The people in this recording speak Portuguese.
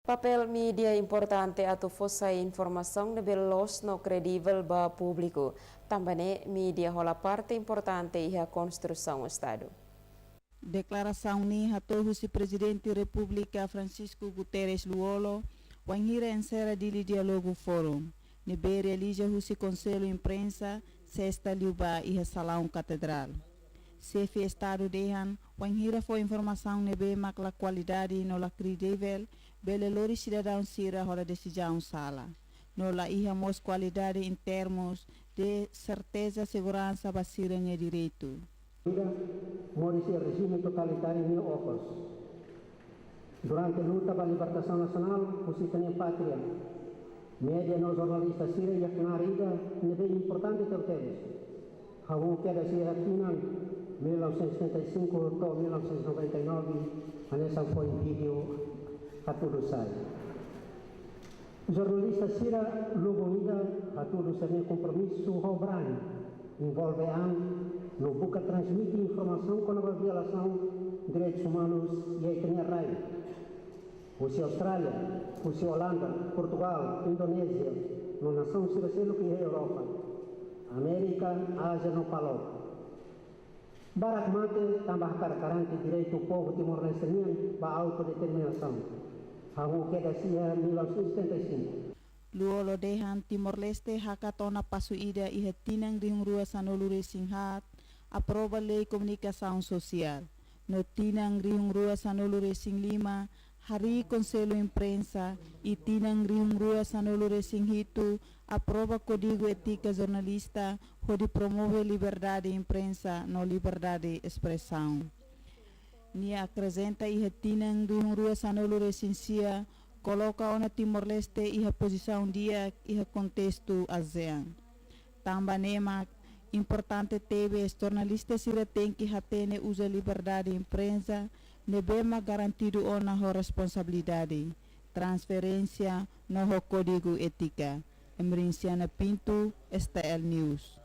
Papel mídia importante atu fossa informação de belos no credível ba público. Também mídia rola parte importante e a construção do Estado. Declaração ni hatohu si Presidente República Francisco Guterres Luolo, wanhira ensera dili dialogo forum. Nebe realiza husi conselho imprensa, sexta liuba e salão catedral. Sefe Estado dehan, wanhira foi informação nebe makla qualidade no la credível, bele lori cidadão sira hora decisão sala. No la iha mos qualidade em termos de certeza, segurança, basira e direito. Morisse il regime totalitário em Opos. Durante a luta pela libertação nacional, o cidadão pátria, média no jornalista Sira e a Canarida, nebe importante teuteres. Havu queda Sira final, 1975 até 1999, a nessa foi em vídeo a tudo sai. O jornalista Sira logo ida a tudo sem compromisso Robran, envolve no buca transmite informação com a violação de direitos humanos e a etnia rai. Você Austrália, você Holanda, Portugal, Indonésia, no nação Siracelo que é Europa, América, Ásia no Palop. Barak mate tambah karante direito do povo timor-lesteniano para autodeterminação. Havu queda sia 1975. Luolo dehan Timor-Leste hakatona pasuida e retinang rihung rua sanolure singhat, aproba lei comunicação social. No tinang rihung rua sanolure sing 5, hari Conselho Imprensa e tinang rihung rua sanolure sing hitu, aproba Código Ética Jornalista, onde promove liberdade imprensa no liberdade expressão. Nia acrescenta e retinang rihung rua sanolure sing sia, coloca na Timor-Leste e a posição dia e a contexto ASEAN. Também importante teve jornalistas se retém que hatene usa liberdade imprensa, nebema garantido ona ho responsabilidade, transferência no ho código ética. Emrinciana Pinto, STL News.